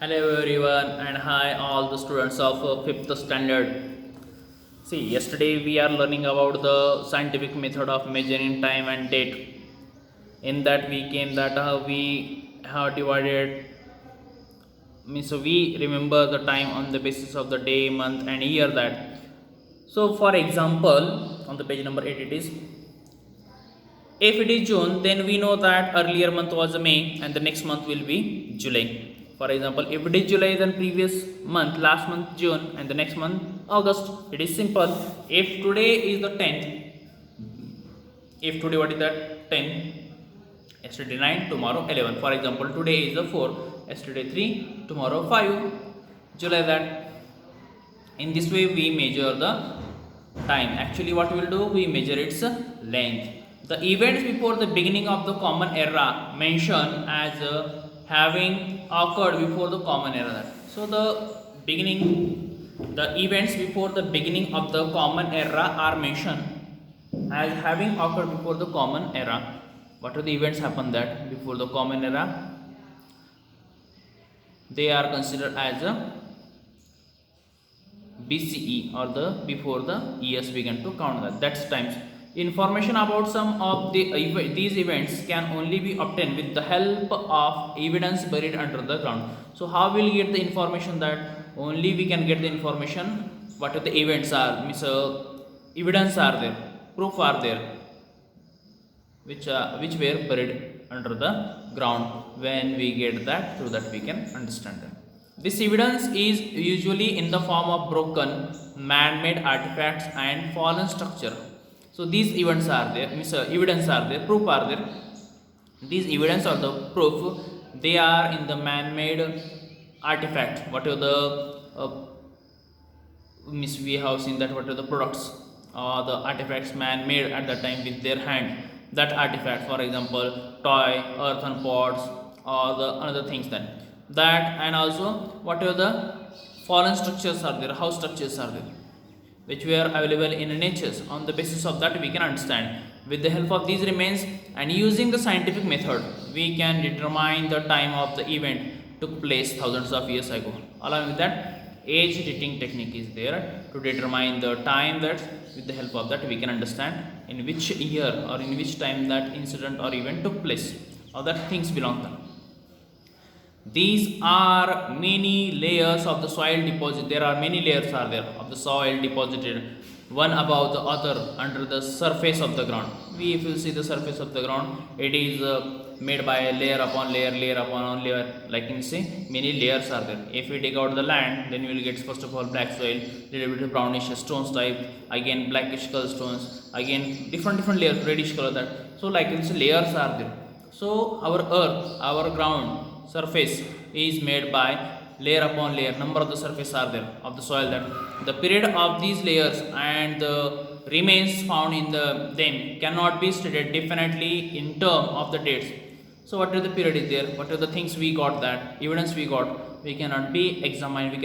Hello everyone and hi all the students of 5th standard. See, yesterday we are learning about the scientific method of measuring time and date. In that we came that we have divided means we remember the time on the basis of the day, month and year that. So for example, on the page number 8 it is, if it is June, then we know that earlier month was May and the next month will be July. For example, if it is July, then previous month, last month June and the next month August. It is simple. If today is the 10th, if today what is that? 10, yesterday 9, tomorrow 11. For example, today is the 4, yesterday 3, tomorrow 5, July that. In this way we measure the time. Actually what we will do, we measure its length. The events before the beginning of the common era mentioned as having occurred before the common era. So the events before the beginning of the common era are mentioned as having occurred before the common era. What are the events happen that before the common era? They are considered as a BCE, or the before the years began to count that. That's times. Information about some of these events can only be obtained with the help of evidence buried under the ground. So how will we get the information that? Only we can get the information what are the events are, means evidence are there, proof are there, which were buried under the ground. When we get that, through that we can understand that. This evidence is usually in the form of broken, man-made artifacts and fallen structure. So these events are there, means evidence are there, proof are there. These evidence or the proof, they are in the man-made artifact. What are the means we have seen that what are the products or the artifacts man made at that time with their hand. That artifact, for example, toy, earthen pots, or the another things that and also what are the fallen structures are there, house structures are there, which were available in nature. On the basis of that we can understand. With the help of these remains and using the scientific method, we can determine the time of the event took place thousands of years ago. Along with that, age dating technique is there to determine the time. That with the help of that we can understand in which year or in which time that incident or event took place, or that things belong to. These are many layers of the soil deposit. There are many layers are there of the soil deposited, one above the other under the surface of the ground. If you see the surface of the ground, it is made by a layer upon layer, layer upon layer, like you can see many layers are there. If we dig out the land, then you will get first of all black soil, little bit of brownish stones type, again blackish color stones, again different layers, reddish color that. So like you see layers are there. So our earth, our ground surface is made by layer upon layer. Number of the surface are there of the soil. That the period of these layers and the remains found in them cannot be stated definitely in term of the dates. So what are the period is there, what are the things we got, that evidence we got, we cannot be examined, we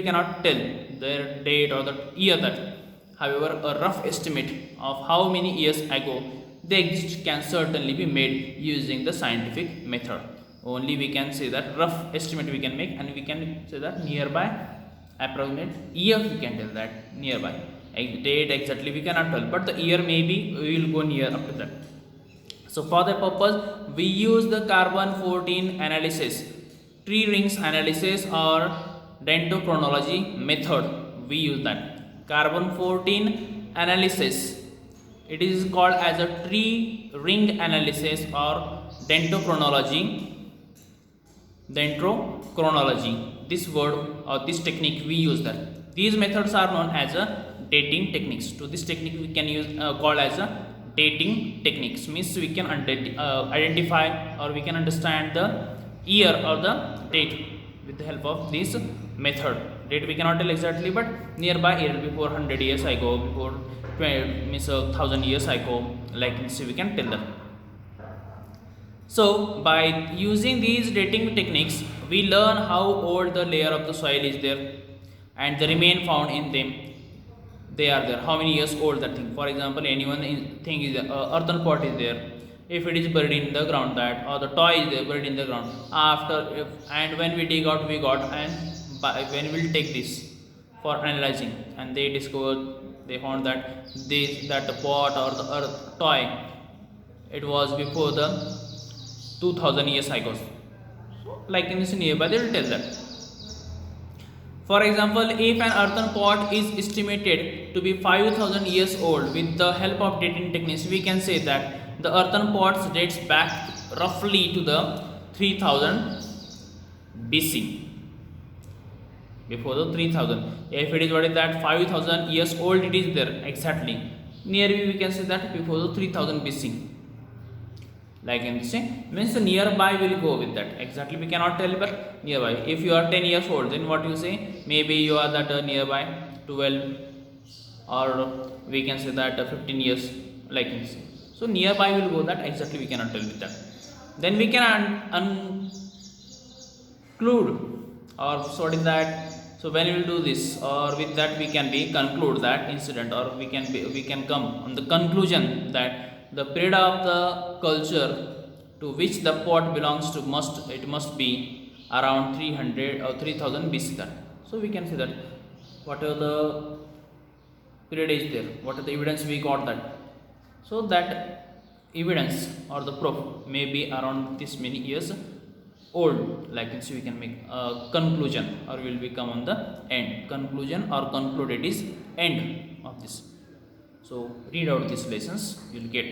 cannot tell their date or the year that. However, a rough estimate of how many years ago they exist can certainly be made using the scientific method. Only we can say that rough estimate we can make, and we can say that nearby approximate year we can tell that nearby. Date exactly we cannot tell, but the year maybe we will go near up to that. So for that purpose we use the carbon 14 analysis, tree rings analysis, or dendrochronology method. We use that carbon 14 analysis. It is called as a tree ring analysis or dendrochronology. This word or this technique we use that. These methods are known as a dating techniques. To this technique we can use called as a dating techniques. Means we can identify or we can understand the year or the date with the help of this method. Date we cannot tell exactly, but nearby year, before 100 years ago, before 20, means 1000 years ago, like this we can tell them. So by using these dating techniques, we learn how old the layer of the soil is there and the remain found in them. They are there, how many years old that thing. For example, anyone thing is earthen pot is there, if it is buried in the ground, that or the toy is there buried in the ground, after if, and when we dig out we got, and when we'll take this for analyzing, and they discovered, they found that the pot or the earth toy, it was before the 2000 years cycles. So like in this nearby they will tell that. For example, if an earthen pot is estimated to be 5000 years old, with the help of dating techniques we can say that the earthen pots dates back roughly to the 3000 BC, before the 3000. If it is what is that 5000 years old, it is there exactly, nearby we can say that before the 3000 BC. Like in this means the nearby will go with that, exactly we cannot tell, but nearby. If you are 10 years old, then what you say, maybe you are that nearby 12, or we can say that 15 years, like this. So nearby will go, that exactly we cannot tell with that. Then we can conclude, or sort of that. So when we will do this, or with that we can be conclude that incident, or we can come on the conclusion that the period of the culture to which the pot belongs to must be around 300 or 3000 BC. That so we can say that whatever the period is there, what are the evidence we got that, so that evidence or the proof may be around this many years old. Like this we can make a conclusion, or will become on the end conclusion, or conclude it is end of this. So read out these lessons, you'll get